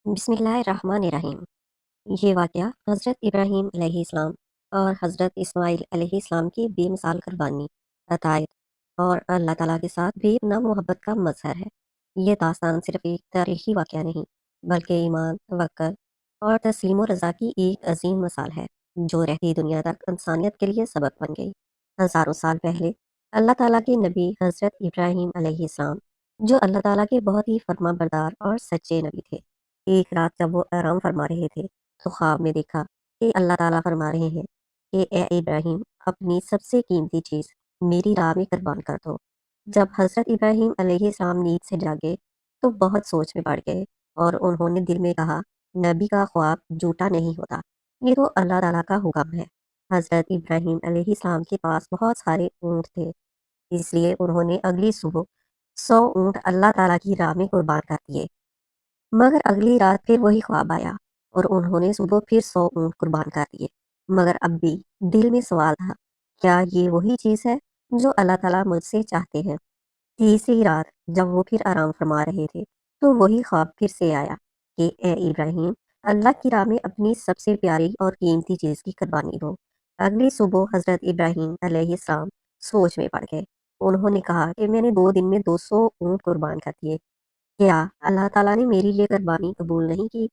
बिस्मिल्लाहिर्रहमानिर्रहीम। ये वाक़या हज़रत इब्राहीम अलैहिस्सलाम और हज़रत इस्माईल अलैहिस्सलाम की बेमिसाल कुर्बानी, अतायत और अल्लाह ताला के साथ बेपनाह मोहब्बत का मज़हर है। ये दास्तान सिर्फ़ एक तारीख़ी वाक़या नहीं, बल्कि ईमान, तवक्कुल और तस्लीम व रज़ा की एक अज़ीम मिसाल है, जो रहती दुनिया तक इंसानियत के लिए सबक बन गई। हज़ारों साल पहले अल्लाह ताला के नबी हज़रत इब्राहीम अलैहिस्सलाम, जो अल्लाह ताला के बहुत ही फर्माबरदार और सच्चे नबी थे, एक रात जब वो आराम फरमा रहे थे, तो ख्वाब में देखा कि अल्लाह ताला फरमा रहे हैं कि ए इब्राहिम, अपनी सबसे कीमती चीज़ मेरी राह में कुर्बान कर दो। जब हज़रत इब्राहिम अलैहिस्सलाम नींद से जागे, तो बहुत सोच में पड़ गए और उन्होंने दिल में कहा, नबी का ख्वाब झूठा नहीं होता, ये तो अल्लाह ताला का हुक्म है। हज़रत इब्राहिम अलैहिस्सलाम के पास बहुत सारे ऊँट थे, इसलिए उन्होंने अगली सुबह 100 ऊँट अल्लाह ताला की राह में कुर्बान कर दिए। मगर अगली रात फिर वही ख्वाब आया और उन्होंने सुबह फिर 100 ऊँट कुर्बान कर दिए। मगर अब भी दिल में सवाल था, क्या ये वही चीज़ है जो अल्लाह ताला मुझसे चाहते हैं? तीसरी रात जब वो फिर आराम फरमा रहे थे, तो वही ख्वाब फिर से आया कि ए इब्राहिम, अल्लाह की राह में अपनी सबसे प्यारी और कीमती चीज़ की कुर्बानी दो। अगली सुबह हज़रत इब्राहिम अलैहिस्सलाम सोच में पड़ गए। उन्होंने कहा कि मैंने 2 दिन में 200 ऊँट कुर्बान कर दिए। क्या अल्लाह ताला ने मेरी ये कुर्बानी कबूल नहीं की?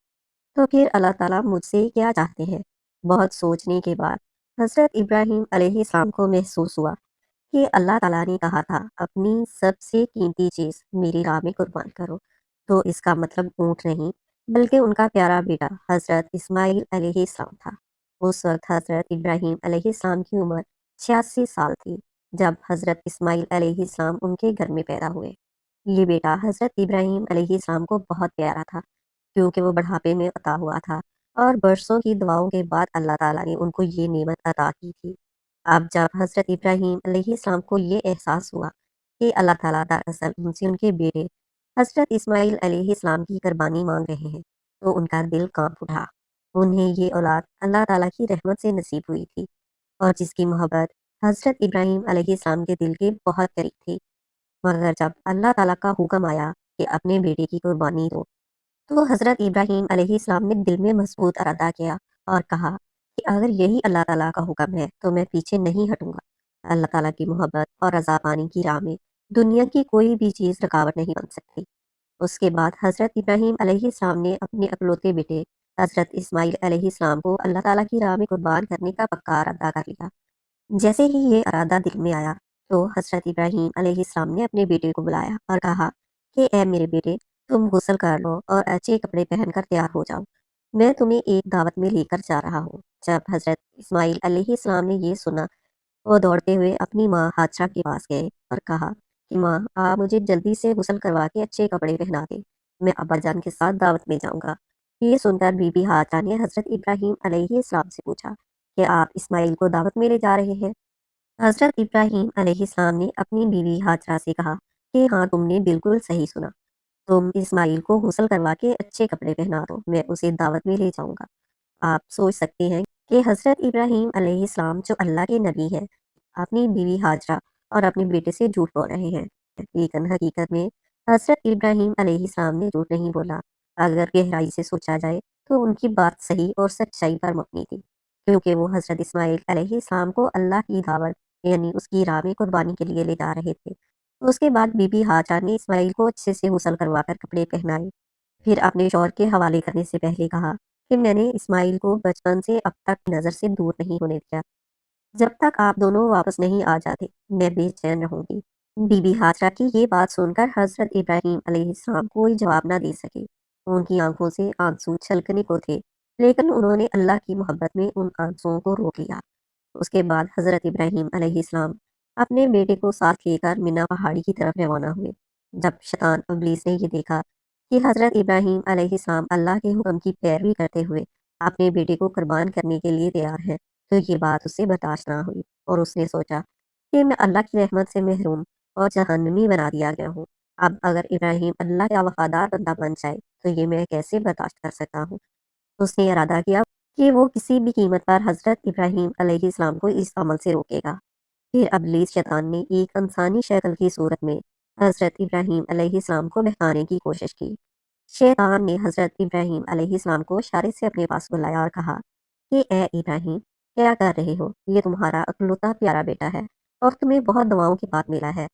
तो फिर अल्लाह ताला मुझसे क्या चाहते हैं? बहुत सोचने के बाद हज़रत इब्राहीम अलैहिस्सलाम को महसूस हुआ कि अल्लाह ताला ने कहा था, अपनी सबसे कीमती चीज़ मेरी राह में कुर्बान करो। तो इसका मतलब ऊँट नहीं, बल्कि उनका प्यारा बेटा हज़रत इस्माईल अलैहिस्सलाम था। उस वक़्त हज़रत इब्राहीम अलैहिस्सलाम की उम्र 86 साल थी, जब हज़रत इस्माईल अलैहिस्सलाम उनके घर में पैदा हुए। ये बेटा हज़रत इब्राहीम अलैहिस्सलाम को बहुत प्यारा था, क्योंकि वो बुढ़ापे में अता हुआ था और बरसों की दुआओं के बाद अल्लाह ताला ने उनको ये नेमत अता की थी। अब जब हज़रत इब्राहीम अलैहिस्सलाम को ये एहसास हुआ कि अल्लाह ताला दरअसल उनसे उनके बेटे हज़रत इस्माईल अलैहिस्सलाम की कुर्बानी मांग रहे हैं, तो उनका दिल कांप उठा। उन्हें ये औलाद अल्लाह ताला की रहमत से नसीब हुई थी और जिसकी मोहब्बत हज़रत इब्राहीम अलैहिस्सलाम के दिल के बहुत करीब थी। मगर जब अल्लाह ताला का हुक्म आया कि अपने बेटे की कुर्बानी दो, तो हज़रत इब्राहीम अलैहिस्सलाम ने दिल में मज़बूत इरादा किया और कहा कि अगर यही अल्लाह ताला का हुक्म है, तो मैं पीछे नहीं हटूँगा। अल्लाह ताला की मोहब्बत और रज़ा पाने की राह में दुनिया की कोई भी चीज़ रुकावट नहीं बन सकती। उसके बाद हज़रत इब्राहीम अलैहिस्सलाम ने अपने इकलौते बेटे हज़रत इस्माईल अलैहिस्सलाम को अल्लाह ताला की राह में कुर्बान करने का पक्का इरादा कर लिया। जैसे ही ये इरादा दिल में आया, तो हज़रत इब्राहीम अलैहिस्सलाम ने अपने बेटे को बुलाया और कहा कि ए मेरे बेटे, तुम गुस्ल कर लो और अच्छे कपड़े पहनकर तैयार हो जाओ। मैं तुम्हें एक दावत में लेकर जा रहा हूँ। जब हज़रत इस्माईल अलैहिस्सलाम ने ये सुना, वो दौड़ते हुए अपनी माँ हाजरा के पास गए और कहा कि माँ, आप मुझे जल्दी से गुस्ल करवा के अच्छे कपड़े पहना दें। मैं अब्बा जान के साथ दावत में जाऊँगा। ये सुनकर बीबी हाजरा ने हज़रत इब्राहीम अलैहिस्सलाम से पूछा कि आप इस्माईल को दावत में ले जा रहे हैं? हज़रत इब्राहीम अलैहिस्सलाम ने अपनी बीवी हाजरा से कहा कि हाँ, तुमने बिल्कुल सही सुना। तुम इस्माईल को गुस्ल करवा के अच्छे कपड़े पहना दो, मैं उसे दावत में ले जाऊँगा। आप सोच सकते हैं कि हज़रत इब्राहीम अलैहिस्सलाम जो अल्लाह के नबी हैं, अपनी बीवी हाजरा और अपने बेटे से झूठ बोल रहे हैं। लेकिन हकीकत में हज़रत इब्राहीम अलैहिस्सलाम ने झूठ नहीं बोला। अगर गहराई से सोचा जाए, तो उनकी बात सही और सच्चाई पर मबनी थी, क्योंकि वो हज़रत इस्माईल अलैहिस्सलाम को अल्लाह की दावत यानी उसकी राह में कुर्बानी के लिए ले जा रहे थे। उसके बाद बीबी हाजरा ने इस्माईल को अच्छे से गुस्ल करवाकर कपड़े पहनाए। फिर अपने शौहर के हवाले करने से पहले कहा कि मैंने इस्माईल को बचपन से अब तक नज़र से दूर नहीं होने दिया। जब तक आप दोनों वापस नहीं आ जाते, मैं बेचैन रहूंगी। बीबी हाजरा की ये बात सुनकर हज़रत इब्राहीम अलैहिस्सलाम कोई जवाब ना दे सके। उनकी आंखों से आंसू छलकने को थे, लेकिन उन्होंने अल्लाह की मोहब्बत में उन आंसुओं को रोक लिया। उसके बाद हज़रत इब्राहीम अलैहिस्सलाम अपने बेटे को साथ लेकर मिना पहाड़ी की तरफ रवाना हुए। जब शैतान इब्लीस ने ये देखा कि हज़रत इब्राहीम अलैहिस्सलाम अल्लाह के हुक्म की पैरवी करते हुए अपने बेटे को कुर्बान करने के लिए तैयार हैं, तो ये बात उसे बर्दाश्त ना हुई और उसने सोचा कि मैं अल्लाह की रहमत से महरूम और जहन्नमी बना दिया गया हूँ। अब अगर इब्राहीम अल्लाह का वफादार बंदा बन जाए, तो ये मैं कैसे बर्दाश्त कर सकता हूँ। उसने इरादा किया कि वो किसी भी कीमत पर हज़रत इब्राहीम अलैहिस्सलाम को इस अमल से रोकेगा। फिर इब्लीस शैतान ने एक इंसानी शक्ल की सूरत में हज़रत इब्राहीम अलैहिस्सलाम को बहकाने की कोशिश की। शैतान ने हजरत इब्राहीम अलैहिस्सलाम को इशारे से अपने पास बुलाया और कहा कि ए इब्राहीम, क्या कर रहे हो? ये तुम्हारा अकलौता प्यारा बेटा है और तुम्हें बहुत दुआओं के बाद मिला है,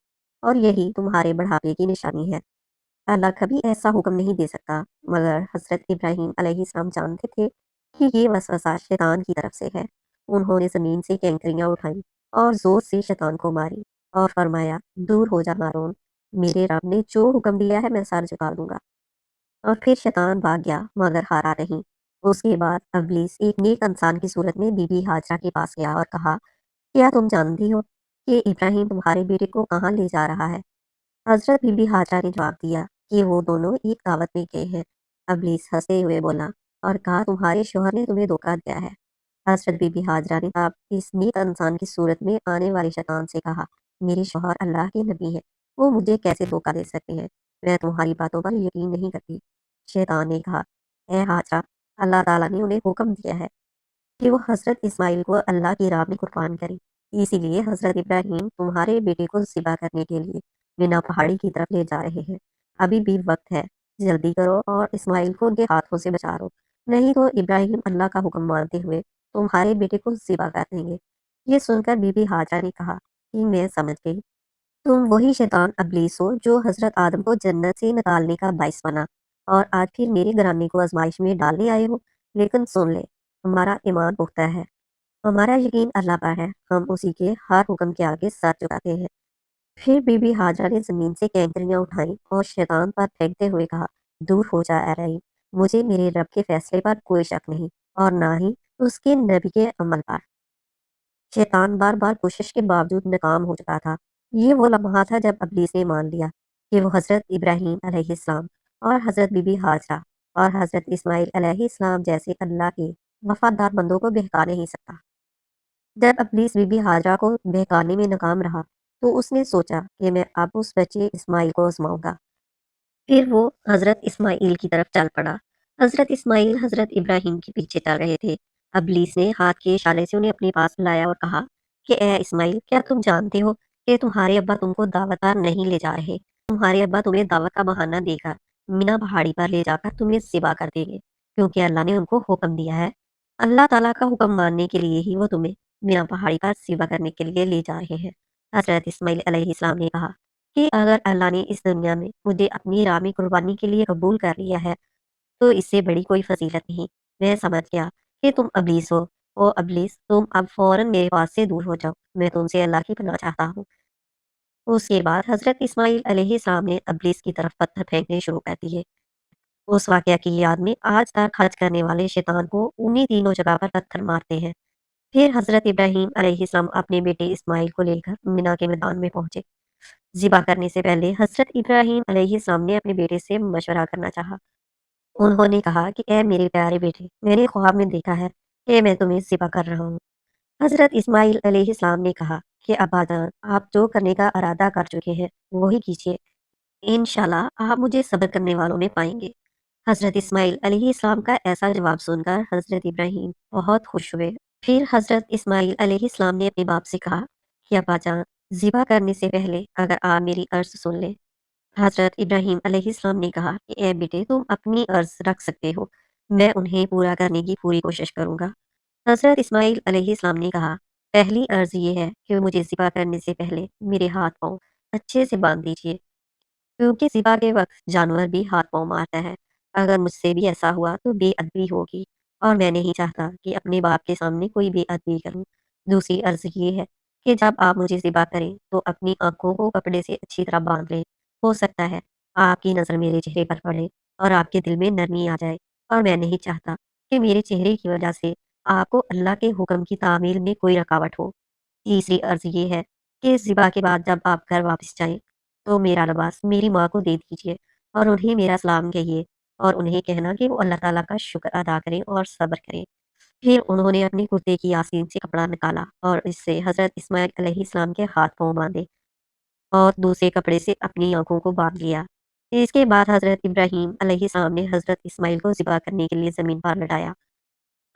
और यही तुम्हारे बढ़ापे की निशानी है। अल्लाह कभी ऐसा हुक्म नहीं दे सकता। मगर हजरत इब्राहीम अलैहिस्सलाम जानते थे कि ये वसवसा शैतान की तरफ से है। उन्होंने जमीन से कैंकरियां उठाई और जोर से शैतान को मारी और फरमाया, दूर हो जा मारून, मेरे रब ने जो हुक्म दिया है मैं सर झुका दूंगा। और फिर शैतान भाग गया मगर हारा नहीं। उसके बाद अब्लीस एक नेक इंसान की सूरत में बीबी हाजरा के पास गया और कहा, क्या तुम जानती हो कि इब्राहिम तुम्हारे बेटे को कहाँ ले जा रहा है? हजरत बीबी हाजरा ने जवाब दिया कि वो दोनों एक दावत में गए हैं। अब्लीस हंसते हुए बोला और कहा, तुम्हारे शोहर ने तुम्हें धोखा दिया है। हजरत बीबी हाजरा ने अब इस नेक इंसान की सूरत में आने वाले शैतान से कहा, मेरे शोहर अल्लाह के नबी हैं, वो मुझे कैसे धोखा दे सकते हैं? मैं तुम्हारी बातों पर यकीन नहीं करती। शैतान ने कहा, ए हाजरा, अल्लाह ताला ने उन्हें हुक्म दिया है कि वो हजरत इस्माइल को अल्लाह की राह में कुर्बान करें। इसीलिए हजरत इब्राहिम तुम्हारे बेटे को ज़िबा करने के लिए बिना पहाड़ी की तरफ ले जा रहे हैं। अभी भी वक्त है, जल्दी करो और इस्माइल को उनके हाथों से बचा लो, नहीं तो इब्राहिम अल्लाह का हुक्म मानते हुए तुम्हारे बेटे को ज़िबा कर देंगे। ये सुनकर बीबी हाजरा ने कहा कि मैं समझ गई, तुम वही शैतान अब्लीस हो जो हजरत आदम को जन्नत से निकालने का बाइस बना और आज फिर मेरे घराने को आजमाइश में डालने आए हो। लेकिन सुन ले, हमारा ईमान पुख्ता है, हमारा यकीन अल्लाह पर है, हम उसी के हर हुक्म के आगे सर झुकाते हैं। फिर बीबी हाजरा ने जमीन से कैंकरियां उठाई और शैतान पर फेंकते हुए कहा, दूर हो जा ए रही, मुझे मेरे रब के फैसले पर कोई शक नहीं और ना ही उसके नबी के अमल पर। शैतान बार बार कोशिश के बावजूद नाकाम हो चुका था। ये वो लम्हा था जब अब्लीस ने मान लिया कि वो हज़रत इब्राहीम अलैहिस्सलाम और हज़रत बीबी हाजरा और हज़रत इस्माइल अलैहिस्सलाम जैसे अल्लाह के वफादार बंदों को बहका नहीं सकता। जब अब्लीस बीबी हाजरा को बहकाने में नाकाम रहा तो उसने सोचा कि मैं अब उस बच्चे इस्माइल को आजमाऊंगा। फिर वो हज़रत इस्माइल की तरफ चल पड़ा। हज़रत इस्माइल हज़रत इब्राहीम के पीछे चल रहे थे। अब्लीस ने हाथ के इशारे से उन्हें अपने पास बुलाया और कहा कि ए इस्माइल, क्या तुम जानते हो कि तुम्हारे अब्बा तुमको दावत पर नहीं ले जा रहे? तुम्हारे अब्बा तुम्हें दावत का बहाना देकर मीना पहाड़ी पर ले जाकर तुम्हें ज़िबा कर देंगे, क्योंकि अल्लाह ने उनको हुक्म दिया है। अल्लाह ताला का हुक्म मानने के लिए ही वो तुम्हें मीना पहाड़ी पर ज़िबा करने के लिए ले जा रहे हैं। हज़रत इस्माइल अलैहिस्सलाम ने कहा कि अगर अल्लाह ने इस दुनिया में मुझे अपनी राह में कुर्बानी के लिए कबूल कर लिया है, तो इससे बड़ी कोई फजीलत नहीं। मैं समझ गया कि तुम अब्लीस हो। ओ अब्लीस, तुम अब फौरन मेरे पास से दूर हो जाओ। मैं तुमसे अल्लाह की पनाह चाहता हूँ। उसके बाद हज़रत इस्माइल अलैहिस्सलाम ने अब्लीस की तरफ पत्थर फेंकने शुरू कर दिए। उस वाक़या की याद में आज तक हज करने वाले शैतान को उन्हीं तीनों जगह पर पत्थर मारते हैं। फिर हज़रत इब्राहीम अलैहिस्सलाम अपने बेटे इस्माइल को लेकर मिना के मैदान में पहुंचे। ज़िबा करने से पहले हज़रत इब्राहीम अलैहिस्सलाम ने अपने बेटे से मशवरा करना चाहा। उन्होंने कहा कि ए मेरे प्यारे बेटे, मैंने ख्वाब में देखा है कि मैं तुम्हें ज़िबा कर रहा हूँ। हज़रत इस्माइल अलैहिस्सलाम ने कहा कि अब्बा जान, आप जो करने का इरादा कर चुके हैं वही कीजिए। इंशाल्लाह आप मुझे सब्र करने वालों में पाएंगे। हज़रत इस्माइल अलैहिस्सलाम का ऐसा जवाब सुनकर हज़रत इब्राहीम बहुत खुश हुए। फिर हज़रत इस्माइल अलैहिस्सलाम ने अपने बाप से कहा कि अब्बा जान, ज़िबा करने से पहले अगर आप मेरी अर्ज़ सुन लें। हज़रत इब्राहीम अलैहिस्सलाम ने कहा कि ए बेटे, तुम अपनी अर्ज़ रख सकते हो, मैं उन्हें पूरा करने की पूरी कोशिश करूँगा। हज़रत इस्माइल अलैहिस्सलाम ने कहा, पहली अर्ज़ ये है कि मुझे ज़िबा करने से पहले मेरे हाथ-पाँव अच्छे से बाँध दीजिए, क्योंकि ज़िबा के वक़्त जानवर भी हाथ-पाँव मारता है। अगर मुझसे भी ऐसा हुआ तो बेअदबी होगी और मैं नहीं चाहता कि अपने बाप के सामने कोई बेअदबी करूँ। दूसरी अर्ज़ ये है कि जब आप मुझे ज़िबा करें तो अपनी आँखों को कपड़े से अच्छी तरह बाँध लें। हो सकता है आपकी नज़र मेरे चेहरे पर पड़े और आपके दिल में नरमी आ जाए, और मैं नहीं चाहता कि मेरे चेहरे की वजह से आपको अल्लाह के हुक्म की तामील में कोई रुकावट हो। तीसरी अर्ज़ ये है कि ज़िबा के बाद जब आप घर वापस जाएँ, तो मेरा लिबास मेरी माँ को दे दीजिए और उन्हें मेरा सलाम कहिए और उन्हें कहना कि वो अल्लाह ताला का शुक्र अदा करें और सब्र करें। फिर उन्होंने अपने कुर्ते की आस्तीन से कपड़ा निकाला और इससे हज़रत इस्माइल अलैहिस्सलाम के हाथ-पाँव बाँधे और दूसरे कपड़े से अपनी आँखों को बाँध लिया। इसके बाद हज़रत इब्राहीम अलैहिस्सलाम ने हज़रत इस्माइल को ज़िबा करने के लिए ज़मीन पर लटाया।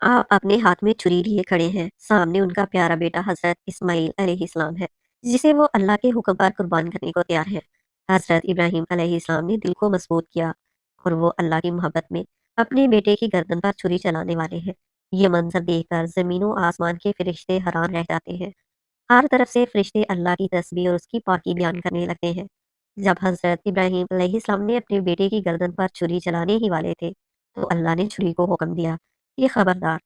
आप अपने हाथ में छुरी लिए खड़े हैं, सामने उनका प्यारा बेटा हज़रत इस्माइल अलैहिस्सलाम है, जिसे वो अल्लाह के हुक्म पर कुर्बान करने को तैयार है। हज़रत इब्राहीम अलैहिस्सलाम ने दिल को मजबूत किया اور وہ اللہ کی محبت میں اپنے بیٹے کی گردن پر چھری چلانے والے ہیں۔ یہ منظر دیکھ کر زمین و آسمان کے فرشتے حیران رہ جاتے ہیں۔ ہر طرف سے فرشتے اللہ کی تسبیح اور اس کی پاکی بیان کرنے لگتے ہیں۔ جب حضرت ابراہیم علیہ السلام نے اپنے بیٹے کی گردن پر چھری چلانے ہی والے تھے تو اللہ نے چھری کو حکم دیا کہ خبردار،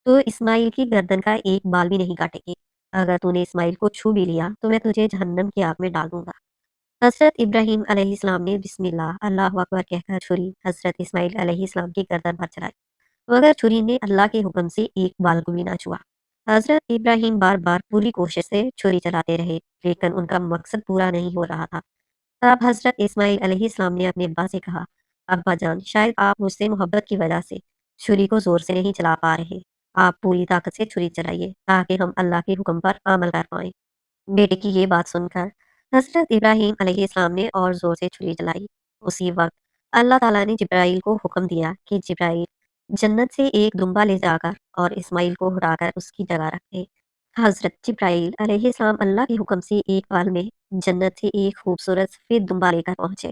تو اسماعیل کی گردن کا ایک بال بھی نہیں کاٹے گی۔ اگر تو نے اسماعیل کو چھو بھی لیا تو میں تجھے جہنم کی آگ میں ڈال دوں گا۔ حضرت ابراہیم علیہ السلام نے بسم اللہ اللہ اکبر کہہ کر چھری حضرت اسماعیل علیہ السلام کی گردن پر چلائی، مگر چھری نے اللہ کے حکم سے ایک بال کو بھی نہ چھوا۔ حضرت ابراہیم بار بار پوری کوشش سے چھری چلاتے رہے لیکن ان کا مقصد پورا نہیں ہو رہا تھا۔ تب حضرت اسماعیل علیہ السلام نے اپنے ابا سے کہا، ابا جان، شاید آپ مجھ سے محبت کی وجہ سے چھری کو زور سے نہیں چلا پا رہے۔ آپ پوری طاقت سے چھری چلائیے تاکہ ہم اللہ کے حکم پر عمل کر پائیں۔ بیٹے کی یہ بات سن کر حضرت ابراہیم علیہ السلام نے اور زور سے چھری چلائی۔ اسی وقت اللہ تعالیٰ نے جبرائیل کو حکم دیا کہ جبرائیل جنت سے ایک دمبا لے جا کر اور اسماعیل کو ہٹا کر اس کی جگہ رکھ دے۔ حضرت جبرائیل علیہ السلام اللہ کے حکم سے ایک پال میں جنت سے ایک خوبصورت سفید دمبا لے کر پہنچے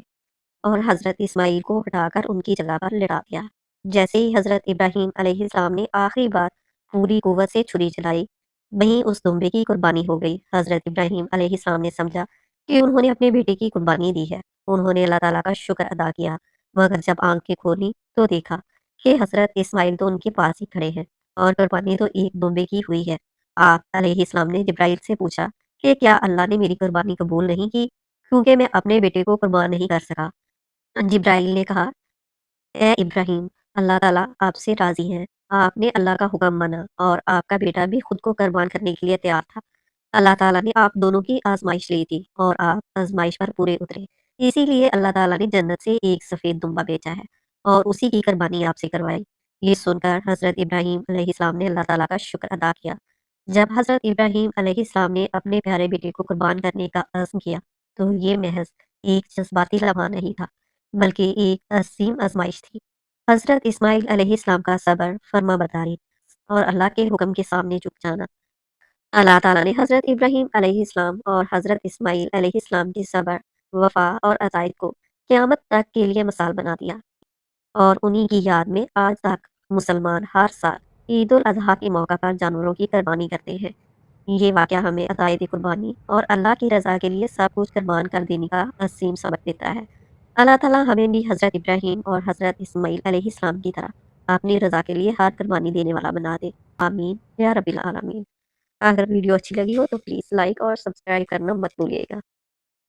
اور حضرت اسماعیل کو ہٹا کر ان کی جگہ پر لٹا دیا۔ جیسے ہی حضرت ابراہیم علیہ السلام نے آخری بار پوری قوت سے چھری چلائی، وہیں اس دمبے کی قربانی ہو گئی۔ حضرت ابراہیم علیہ السلام نے سمجھا کہ انہوں نے اپنے بیٹے کی قربانی دی ہے۔ انہوں نے اللہ تعالیٰ کا شکر ادا کیا، مگر جب آنکھیں کھولی تو دیکھا کہ حضرت اسماعیل تو ان کے پاس ہی کھڑے ہیں اور قربانی تو ایک دمبے کی ہوئی ہے۔ آپ علیہ السلام نے جبرائیل سے پوچھا کہ کیا اللہ نے میری قربانی قبول نہیں کی کیونکہ میں اپنے بیٹے کو قربان نہیں کر سکا؟ جبرائیل نے کہا، اے ابراہیم، اللہ تعالیٰ آپ سے راضی ہے۔ آپ نے اللہ کا حکم مانا اور آپ کا بیٹا بھی خود کو قربان کرنے کے لیے تیار تھا۔ اللہ تعالیٰ نے آپ دونوں کی آزمائش لی تھی اور آپ آزمائش پر پورے اترے، اسی لیے اللہ تعالیٰ نے جنت سے ایک سفید دمبا بیچا ہے اور اسی کی قربانی آپ سے کروائی۔ یہ سن کر حضرت ابراہیم علیہ السلام نے اللہ تعالیٰ کا شکر ادا کیا۔ جب حضرت ابراہیم علیہ السلام نے اپنے پیارے بیٹے کو قربان کرنے کا عزم کیا تو یہ محض ایک جذباتی لمحہ نہیں تھا بلکہ ایک عظیم آزمائش تھی۔ حضرت اسماعیل علیہ السلام کا صبر، فرما برداری اور اللہ کے حکم کے سامنے جھک جانا، اللہ تعالیٰ نے حضرت ابراہیم علیہ السلام اور حضرت اسماعیل علیہ السلام کی صبر، وفا اور عطائیت کو قیامت تک کے لیے مثال بنا دیا، اور انہی کی یاد میں آج تک مسلمان ہر سال عید الاضحیٰ کے موقع پر جانوروں کی قربانی کرتے ہیں۔ یہ واقعہ ہمیں عقائد قربانی اور اللہ کی رضا کے لیے سب کچھ قربان کر دینے کا عظیم سبق دیتا ہے۔ اللہ تعالیٰ ہمیں بھی حضرت ابراہیم اور حضرت اسماعیل علیہ السلام کی طرح اپنی رضا کے لیے ہر قربانی دینے والا بنا دے، آمین یا رب العالمین۔ اگر ویڈیو اچھی لگی ہو تو پلیز لائک اور سبسکرائب کرنا مت بھولیے گا۔